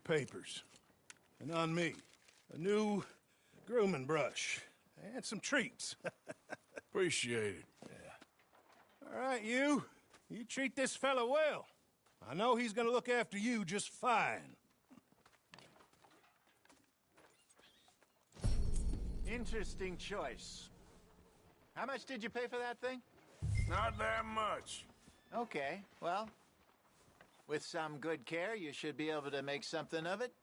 papers. And on me, a new grooming brush. And some treats. Appreciate it. Yeah. All right, you. You treat this fella well. I know he's gonna look after you just fine. Interesting choice. How much did you pay for that thing? Not that much. Okay, well, with some good care, you should be able to make something of it.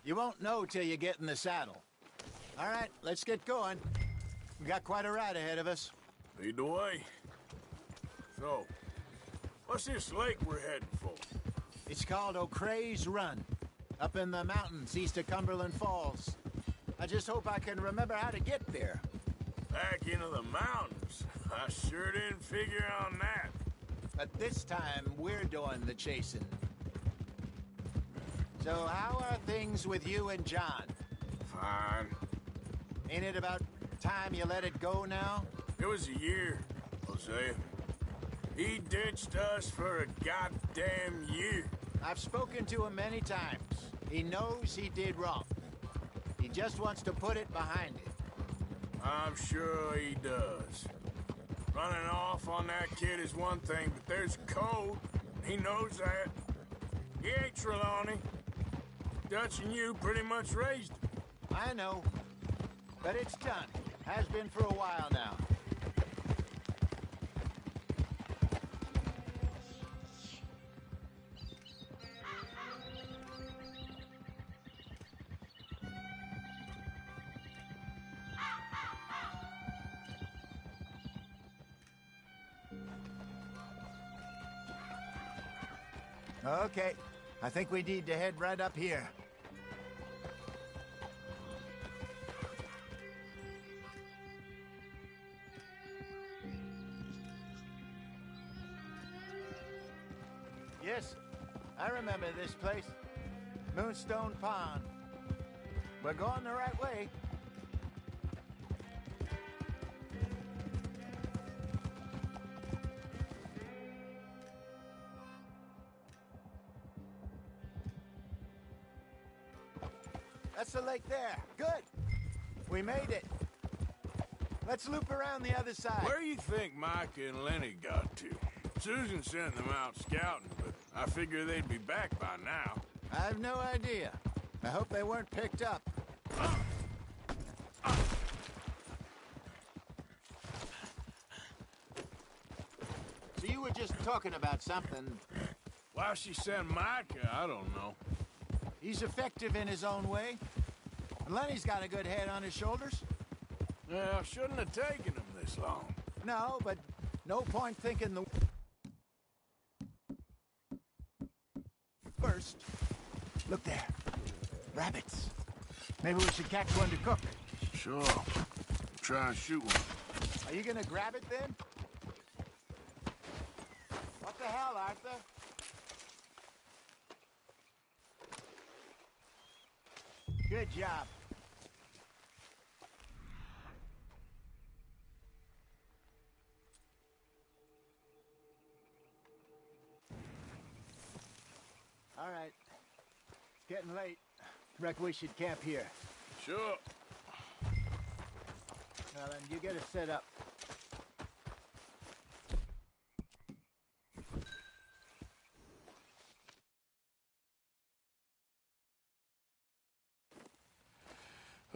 You won't know till you get in the saddle. All right, let's get going. We got quite a ride ahead of us. Lead the way. So, what's this lake we're heading for? It's called O'Creagh's Run, up in the mountains east of Cumberland Falls. I just hope I can remember how to get there. Back into the mountains? I sure didn't figure on that. But this time, we're doing the chasing. So how are things with you and John? Fine. Ain't it about time you let it go now? It was a year, Hosea. He ditched us for a goddamn year. I've spoken to him many times. He knows he did wrong. He just wants to put it behind him. I'm sure he does. Running off on that kid is one thing, but there's code. He knows that. He ain't Trelawney. Dutch and you pretty much raised him. I know. But it's done. Has been for a while now. Okay, I think we need to head right up here. Yes, I remember this place. Moonstone Pond. We're going the right way. That's the lake there. Good. We made it. Let's loop around the other side. Where do you think Micah and Lenny got to? Susan sent them out scouting, but I figure they'd be back by now. I have no idea. I hope they weren't picked up. So you were just talking about something. Why she sent Micah, I don't know. He's effective in his own way. And Lenny's got a good head on his shoulders. Well, shouldn't have taken him this long. No, but no point thinking the worst. Look there. Rabbits. Maybe we should catch one to cook. Sure. Try and shoot one. Are you gonna grab it then? What the hell, Arthur? Good job. All right. Getting late. Reckon we should camp here. Sure. Well, then you get it set up.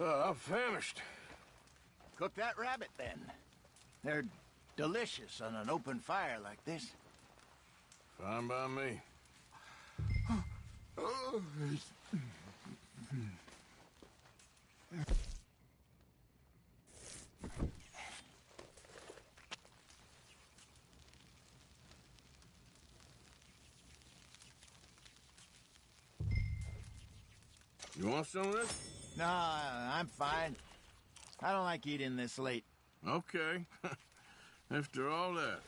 I'm famished. Cook that rabbit, then. They're delicious on an open fire like this. Fine by me. You want some of this? No, I'm fine. I don't like eating this late. Okay. After all that.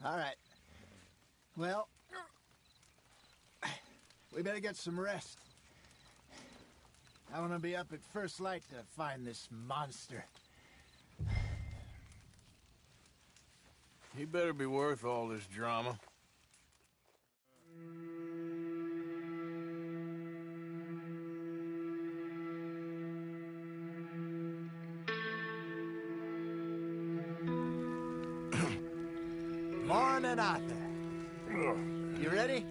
All right. Well, we better get some rest. I want to be up at first light to find this monster. He better be worth all this drama. Morning, Arthur. You ready?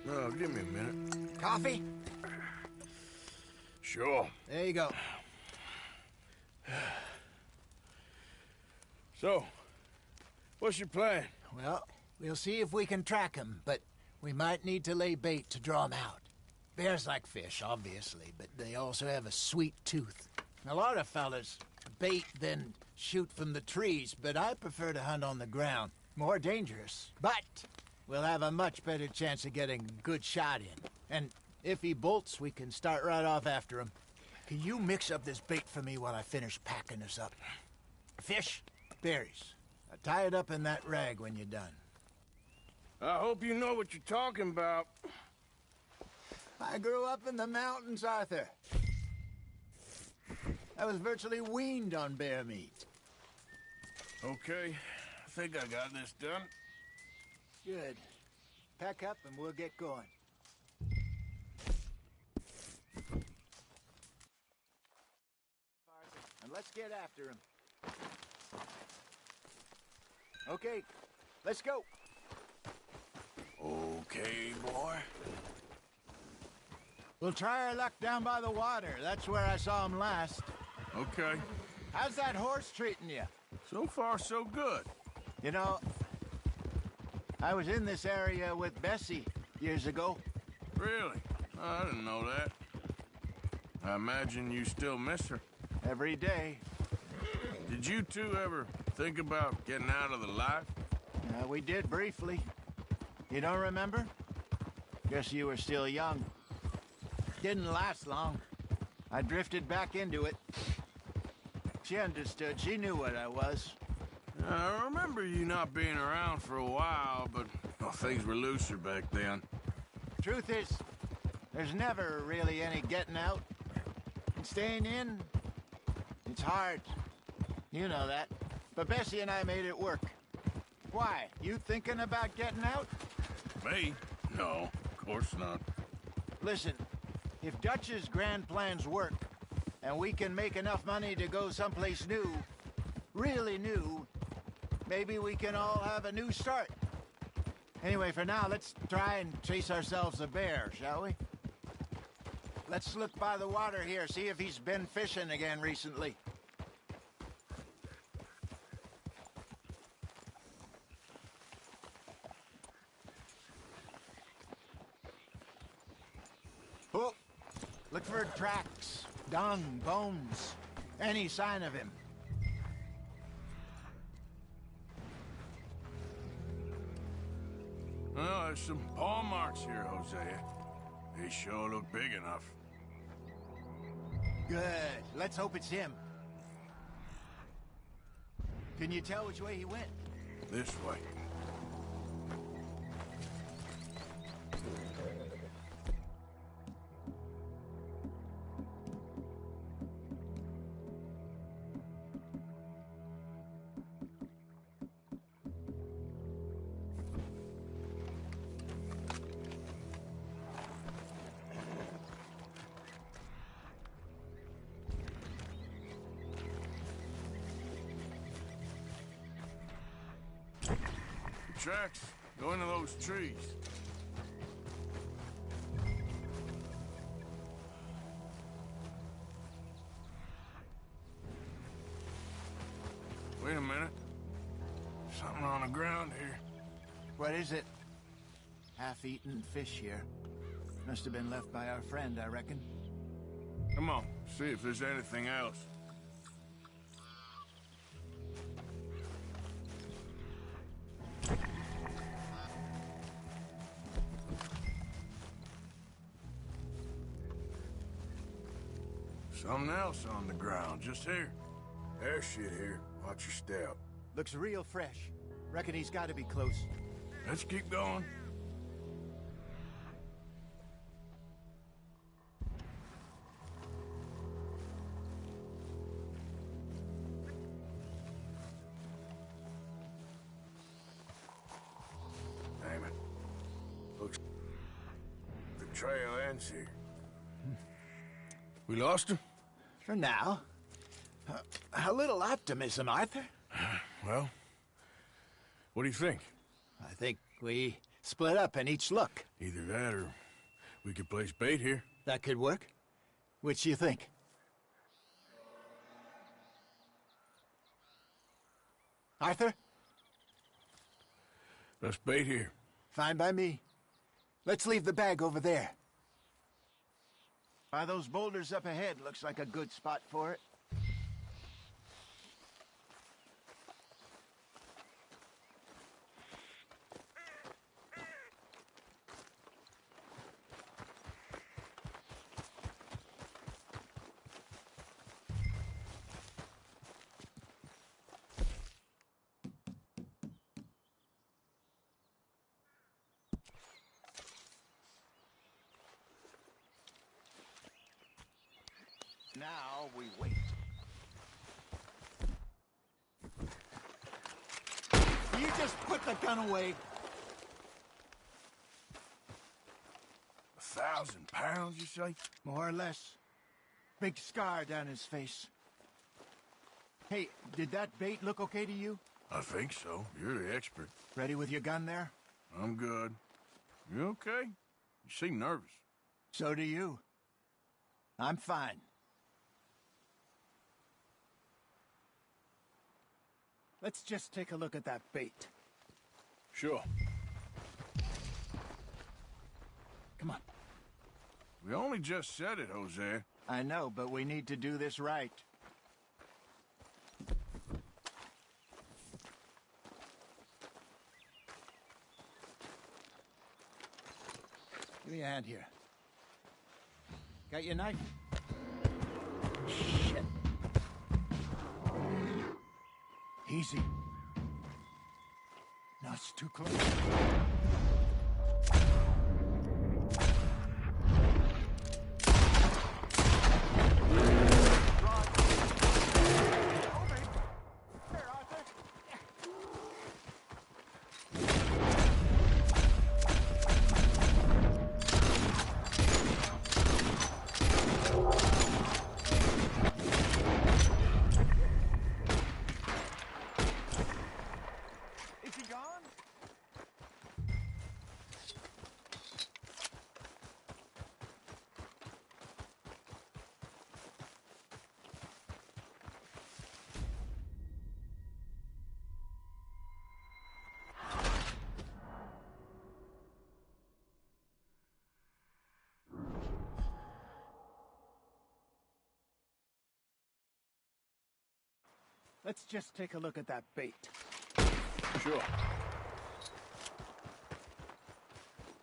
Oh, give me a minute. Coffee? Sure. There you go. So, what's your plan? Well, we'll see if we can track him, but we might need to lay bait to draw him out. Bears like fish, obviously, but they also have a sweet tooth. A lot of fellas bait, then shoot from the trees, but I prefer to hunt on the ground. More dangerous, but we'll have a much better chance of getting a good shot in. And if he bolts, we can start right off after him. Can you mix up this bait for me while I finish packing this up? Fish, berries. Tie it up in that rag when you're done. I hope you know what you're talking about. I grew up in the mountains, Arthur. I was virtually weaned on bear meat. Okay, I think I got this done. Good. Pack up and we'll get going. And let's get after him. Okay, let's go. Okay, boy. We'll try our luck down by the water. That's where I saw him last. Okay. How's that horse treating you? So far, so good. You know, I was in this area with Bessie years ago. Really? Oh, I didn't know that. I imagine you still miss her. Every day. Did you two ever think about getting out of the life? We did briefly. You don't remember? Guess you were still young. Didn't last long. I drifted back into it. She understood. She knew what I was. I remember you not being around for a while, but well, things were looser back then. Truth is, there's never really any getting out. And staying in, it's hard. You know that. But Bessie and I made it work. Why? You thinking about getting out? Me? No, of course not. Listen, if Dutch's grand plans work, and we can make enough money to go someplace new, really new, maybe we can all have a new start. Anyway, for now, let's try and chase ourselves a bear, shall we? Let's look by the water here, see if he's been fishing again recently. Oh, look for tracks, dung, bones, any sign of him. Well, there's some paw marks here, Hosea. They sure look big enough. Good. Let's hope it's him. Can you tell which way he went? This way. Tracks. Go into those trees. Wait a minute. Something on the ground here. What is it? Half-eaten fish here. Must have been left by our friend, I reckon. Come on, see if there's anything else. Something else on the ground, just here. There's shit here. Watch your step. Looks real fresh. Reckon he's got to be close. Let's keep going. Damn it. Looks the trail ends here. We lost him? For now. A little optimism, Arthur. Well, what do you think? I think we split up and each look. Either that or we could place bait here. That could work. Which do you think? Arthur? Let's bait here. Fine by me. Let's leave the bag over there. By those boulders up ahead, looks like a good spot for it. Now we wait. You just put the gun away. 1,000 pounds, you say? More or less. Big scar down his face. Hey, did that bait look okay to you? I think so. You're the expert. Ready with your gun there? I'm good. You okay? You seem nervous. So do you. I'm fine. Let's just take a look at that bait. Sure. Come on. We only just said it, Jose. I know, but we need to do this right. Give me a hand here. Got your knife? Shit. Easy. No, it's too close. Let's just take a look at that bait. Sure.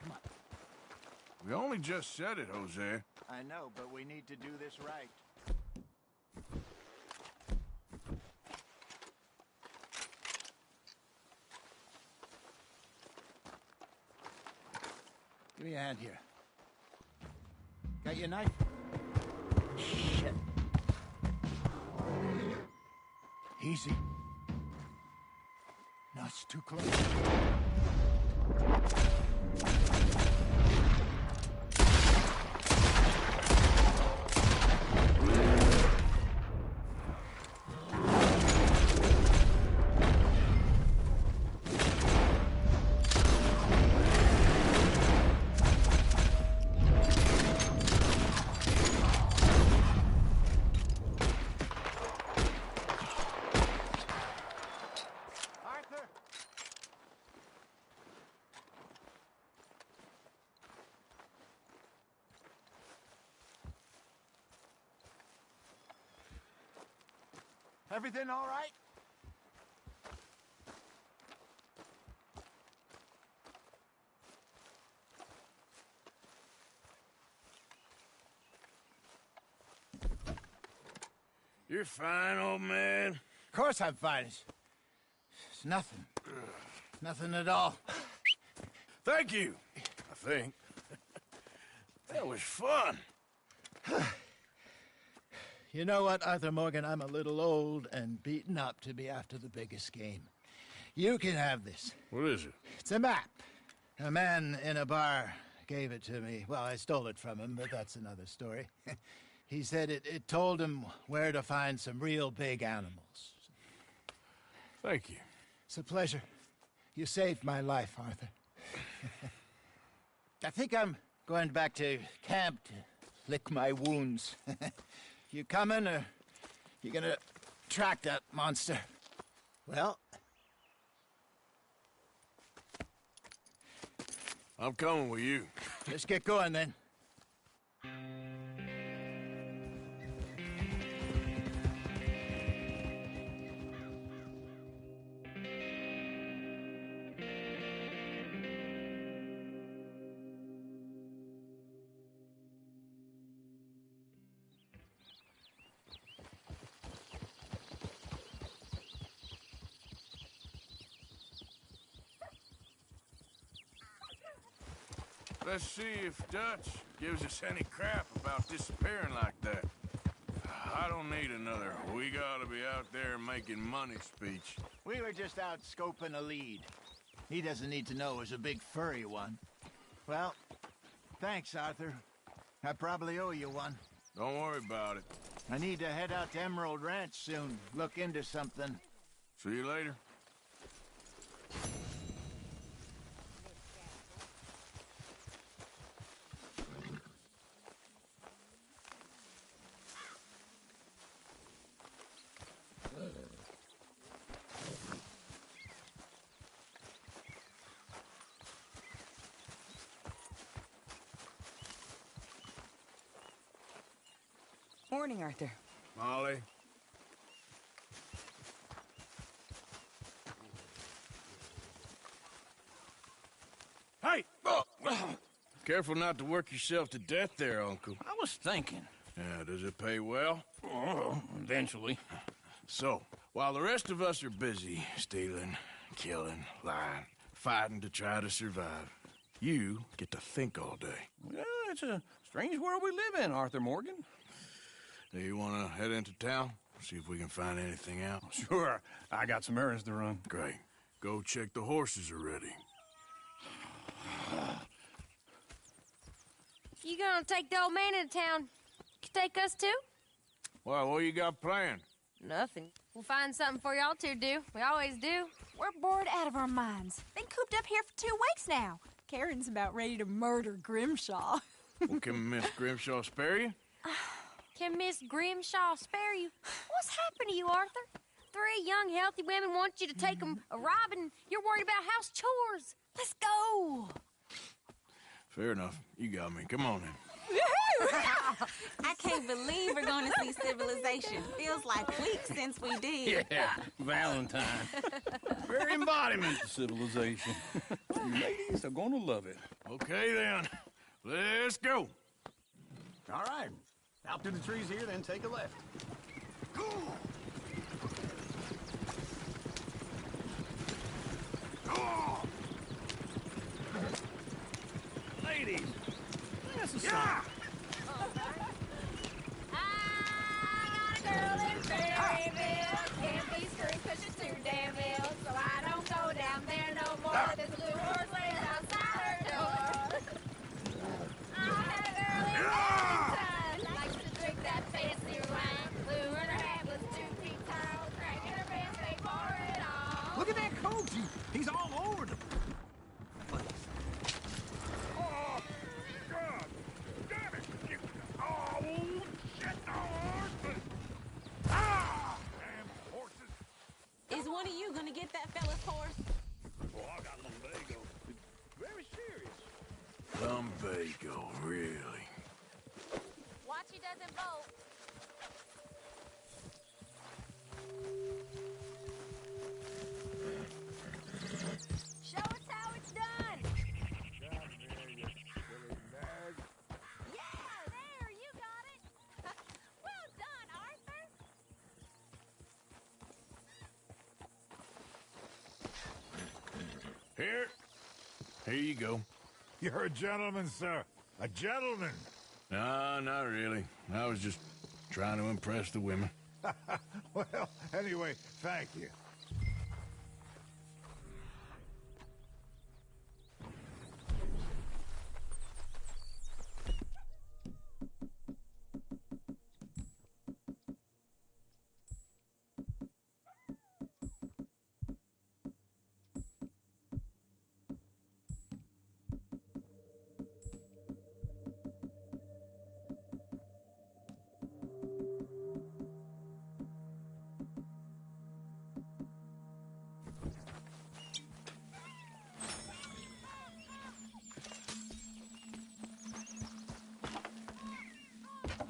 Come on. We only just said it, Jose. I know, but we need to do this right. Give me a hand here. Got your knife? Shit. Easy. No, it's too close. Everything all right? You're fine, old man. Of course I'm fine. It's nothing. Nothing at all. Thank you, I think. That was fun. You know what, Arthur Morgan? I'm a little old and beaten up to be after the biggest game. You can have this. What is it? It's a map. A man in a bar gave it to me. Well, I stole it from him, but that's another story. He said it told him where to find some real big animals. Thank you. It's a pleasure. You saved my life, Arthur. I think I'm going back to camp to lick my wounds. You coming, or you gonna track that monster? Well, I'm coming with you. let's get going then. Let's see if Dutch gives us any crap about disappearing like that. I don't need another "we gotta be out there making money" speech. We were just out scoping a lead. He doesn't need to know it was a big furry one. Well, thanks, Arthur. I probably owe you one. Don't worry about it. I need to head out to Emerald Ranch soon. Look into something. See you later. Morning, Arthur. Molly. Hey! Oh. Careful not to work yourself to death there, Uncle. I was thinking. Yeah, does it pay well? Oh, eventually. So, while the rest of us are busy stealing, killing, lying, fighting to try to survive, you get to think all day. Well, it's a strange world we live in, Arthur Morgan. Do you want to head into town? See if we can find anything out? Sure, I got some errands to run. Great. Go check the horses are ready. You gonna take the old man into town? You take us too? Well, what you got planned? Nothing. We'll find something for y'all to do. We always do. We're bored out of our minds. Been cooped up here for 2 weeks now. Karen's about ready to murder Grimshaw. Well, can Miss Grimshaw spare you? Can Miss Grimshaw spare you? What's happened to you, Arthur? 3 young, healthy women want you to take them a robbing. You're worried about house chores. Let's go. Fair enough. You got me. Come on then. I can't believe we're going to see civilization. Feels like weeks since we did. Yeah, Valentine. Very embodiment of civilization. You ladies are gonna love it. Okay then. Let's go. All right. Out to the trees here, then take a left. Ladies, that's a sign. I got a girl in Berryville. Can't be screwed 'cause she's too damn ill. So I don't go down there no more. There's a blue horse laying outside her door. I had a girl in Washington. Likes to drink that fancy wine. Blue and her hat was 2 feet tall. Cracking her pants, they pour it all. Look at that coat. He's all over them. Oh, God! Damn it! Oh, shit, the horses! Ah! Damn horses! Is one of you going to get that fella's horse? Oh, I got lumbago. Very serious. Lumbago, really? Watch he doesn't bolt. Show us how it's done. Yeah, there, you got it. Well done, Arthur. Here you go. You're a gentleman, sir. A gentleman. No, not really. I was just trying to impress the women. Well, anyway, thank you.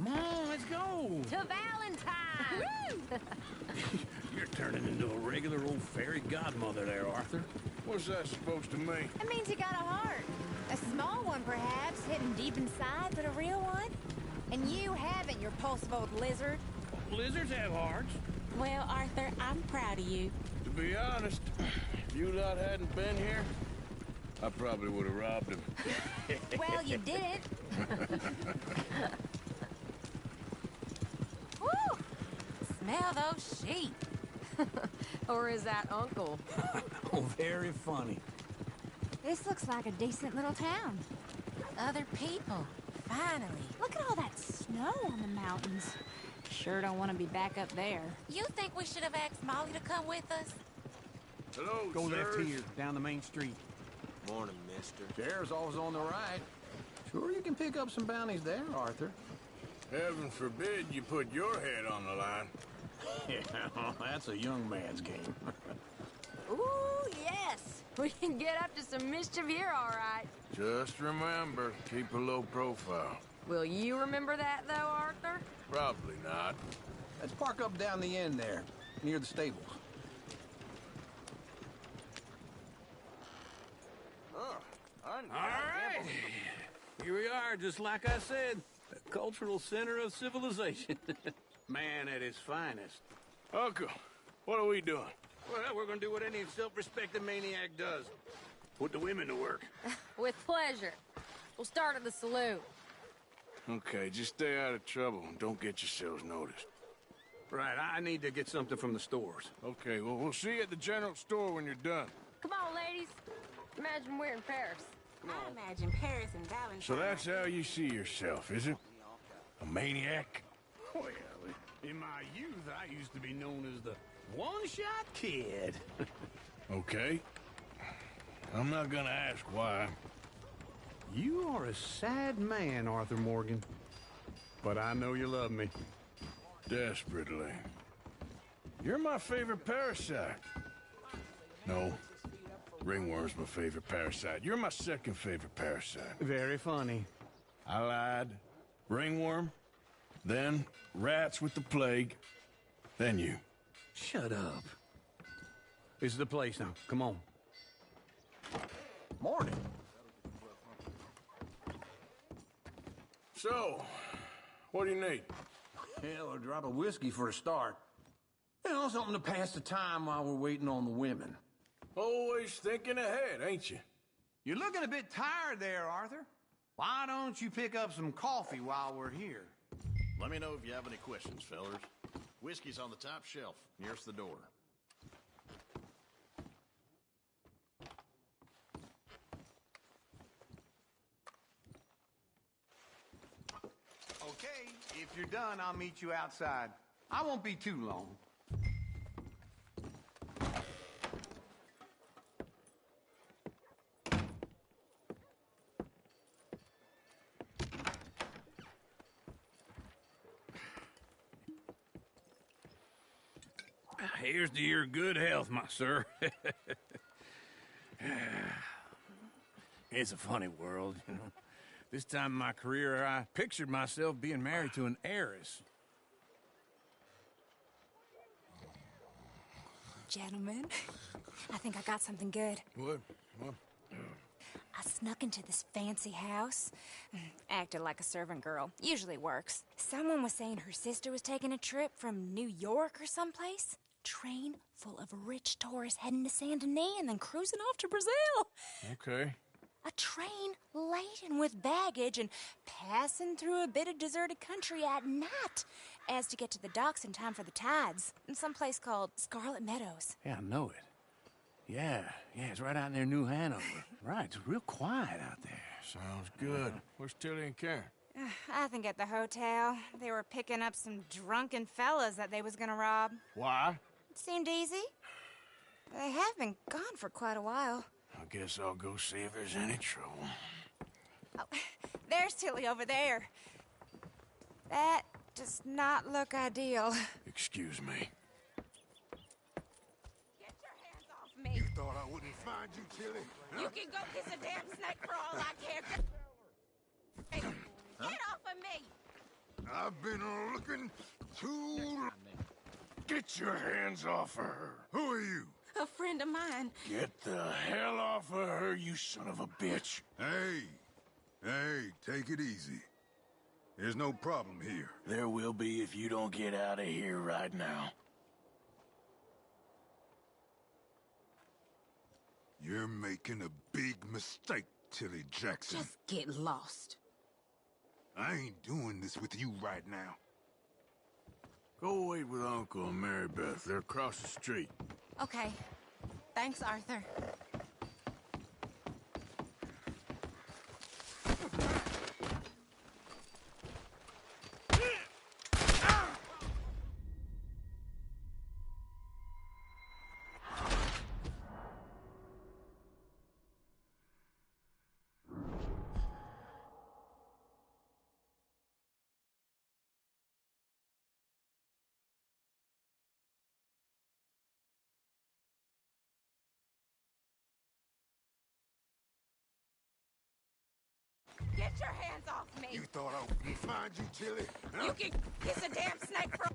Come on, let's go. To Valentine! You're turning into a regular old fairy godmother there, Arthur. What's that supposed to mean? It means you got a heart. A small one, perhaps, hidden deep inside, but a real one. And you haven't, you repulsive old lizard. Lizards have hearts. Well, Arthur, I'm proud of you. To be honest, if you lot hadn't been here, I probably would have robbed him. Well, you didn't. Woo! Smell those sheep. Or is that Uncle? Oh, very funny. This looks like a decent little town. Other people. Finally. Look at all that snow on the mountains. Sure don't want to be back up there. You think we should have asked Molly to come with us? Hello, Go left sirs. here, down the main street. Morning, mister. Sheriff's always on the right. Sure you can pick up some bounties there, Arthur. Heaven forbid you put your head on the line. Yeah, that's a young man's game. Ooh, yes. We can get up to some mischief here, all right. Just remember, keep a low profile. Will you remember that, though, Arthur? Probably not. Let's park up down the end there, near the stables. Oh, All right. Here we are, just like I said. The cultural center of civilization. Man at his finest. Uncle, what are we doing? Well, we're gonna do what any self-respecting maniac does. Put the women to work. With pleasure. We'll start at the saloon. Okay, just stay out of trouble and don't get yourselves noticed. Right, I need to get something from the stores. Okay, well, we'll see you at the general store when you're done. Come on, ladies. Imagine we're in Paris. I imagine Paris and Valentine. So that's how you see yourself, is it? A maniac? Well, in my youth, I used to be known as the one-shot kid. Okay. I'm not gonna ask why. You are a sad man, Arthur Morgan. But I know you love me. Desperately. You're my favorite parasite. No. Ringworm's my favorite parasite. You're my second favorite parasite. Very funny. I lied. Ringworm. Then rats with the plague. Then you. Shut up. This is the place now. Come on. Morning. So, what do you need? Hell, a drop of whiskey for a start. You know, something to pass the time while we're waiting on the women. Always thinking ahead, ain't you? You're looking a bit tired there, Arthur. Why don't you pick up some coffee while we're here? Let me know if you have any questions, fellers. Whiskey's on the top shelf, nearest the door. Okay, if you're done, I'll meet you outside. I won't be too long. Here's to your good health, my sir. It's a funny world, you know. This time in my career, I pictured myself being married to an heiress. Gentlemen, I think I got something good. What? I snuck into this fancy house. Acted like a servant girl. Usually works. Someone was saying her sister was taking a trip from New York or someplace. Train full of rich tourists heading to Saint Denis and then cruising off to Brazil. Okay. A train laden with baggage and passing through a bit of deserted country at night as to get to the docks in time for the tides in some place called Scarlet Meadows. Yeah, I know it. Yeah, it's right out near New Hanover. Right, it's real quiet out there. Sounds good. Where's Tilly and Karen? I think at the hotel. They were picking up some drunken fellas that they was gonna rob. Why? It seemed easy. They have been gone for quite a while. I guess I'll go see if there's any trouble. Oh, there's Tilly over there. That does not look ideal. Excuse me. Get your hands off me. You thought I wouldn't find you, Tilly? You can go kiss a damn snake for all I care. Get off of me! I've been looking too... Get your hands off of her. Who are you? A friend of mine. Get the hell off of her, you son of a bitch. Hey, take it easy. There's no problem here. There will be if you don't get out of here right now. You're making a big mistake, Tilly Jackson. Just get lost. I ain't doing this with you right now. Go wait with Uncle and Mary Beth. They're across the street. Okay. Thanks, Arthur. Get your hands off me! You thought I wouldn't find you, Tilly? You can kiss a damn snake for...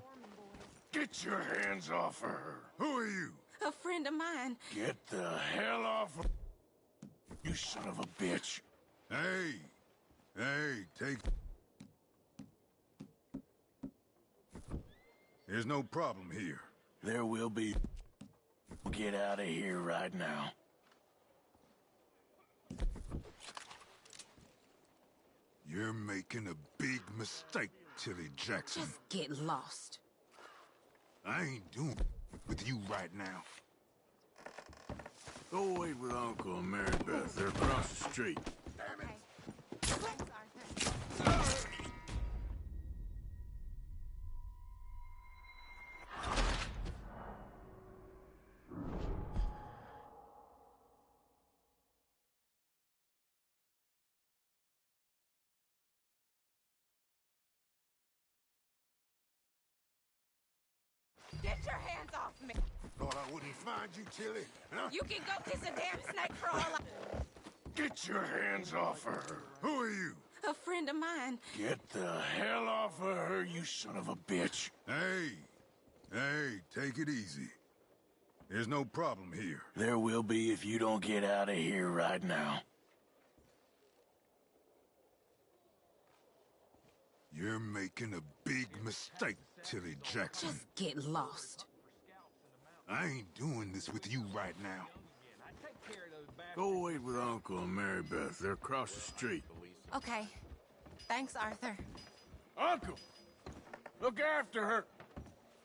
Get your hands off of her. Who are you? A friend of mine. Get the hell off of... You son of a bitch. Hey, take... There's no problem here. There will be. Get out of here right now. You're making a big mistake, Tilly Jackson. Just get lost. I ain't doing with you right now. Go wait with Uncle and Mary Beth. They're across the street. Okay. Thanks, Arthur. Get your hands off me! Thought I wouldn't find you, Tilly? Huh? You can go kiss a damn snake for all I... Get your hands off of her. Who are you? A friend of mine. Get the hell off of her, you son of a bitch. Hey, take it easy. There's no problem here. There will be if you don't get out of here right now. You're making a big mistake, Tilly Jackson. Just get lost. I ain't doing this with you right now. Go wait with Uncle and Mary Beth. They're across the street. Okay. Thanks, Arthur. Uncle! Look after her.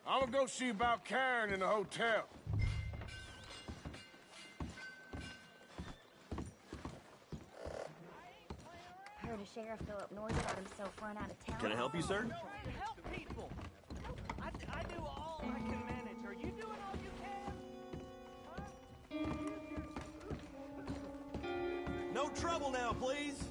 I'm gonna go see about Karen in the hotel. Heard a sheriff go up north got himself run out of town. Can I help you, sir? Help people! I do all I can manage. Are you doing all you can? No trouble now, please.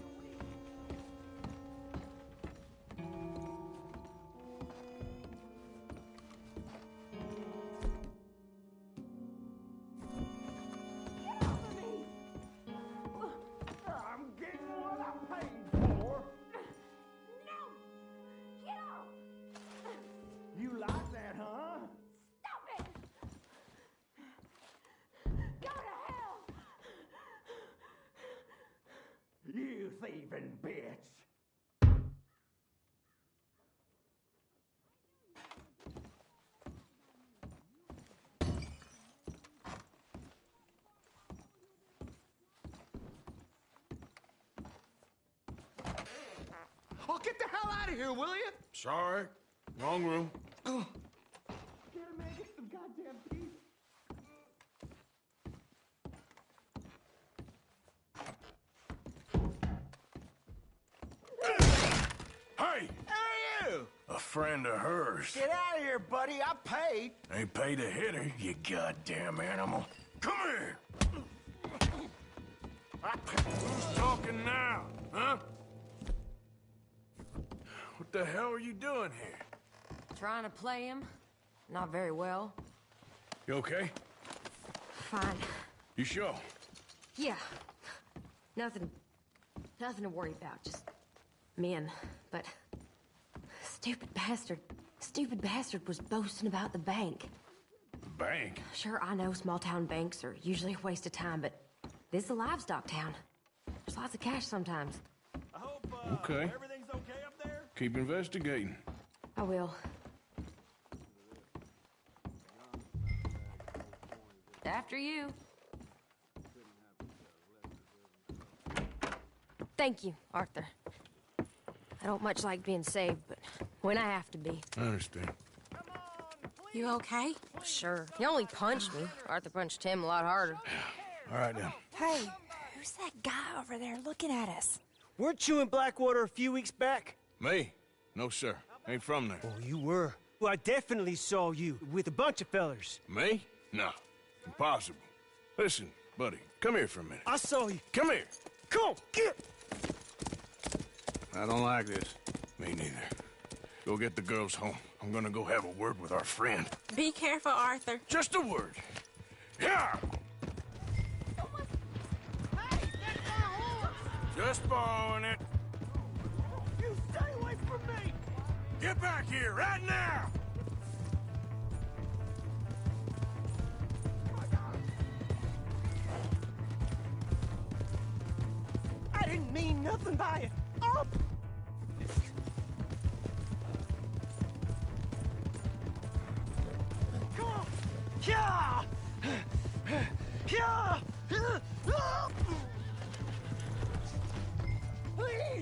I'm getting what I paid for. No! Get off! You like that, huh? Stop it! Go to hell! You thieving bitch! get the hell out of here, will you? Sorry. Wrong room. Get him, man. Get some goddamn peace. Hey! Who are you? A friend of hers. Get out of here, buddy. I paid. Ain't paid to hit her, you goddamn animal. Come here! Who's talking now, huh? What the hell are you doing here? Trying to play him. Not very well. You okay? Fine. You sure? Yeah. Nothing to worry about. Just men. But stupid bastard was boasting about the bank. Bank? Sure, I know small town banks are usually a waste of time, but this is a livestock town. There's lots of cash sometimes. I hope Okay. everything's okay up there. Keep investigating. I will. After you. Thank you, Arthur. I don't much like being saved, but when I have to be. I understand. You okay? Sure. He only punched me. Arthur punched him a lot harder. All right, then. Hey, who's that guy over there looking at us? Weren't you in Blackwater a few weeks back? Me? No, sir. Ain't from there. Oh, you were. Well, I definitely saw you with a bunch of fellers. Me? No. Impossible. Listen, buddy, come here for a minute. I saw you. Come here. Come on, get! I don't like this. Me neither. Go get the girls home. I'm gonna go have a word with our friend. Be careful, Arthur. Just a word. Yeah! Just borrowing it. You stay away from me! Get back here right now! I didn't mean nothing by it. Up! Come on! Yeah! Yeah!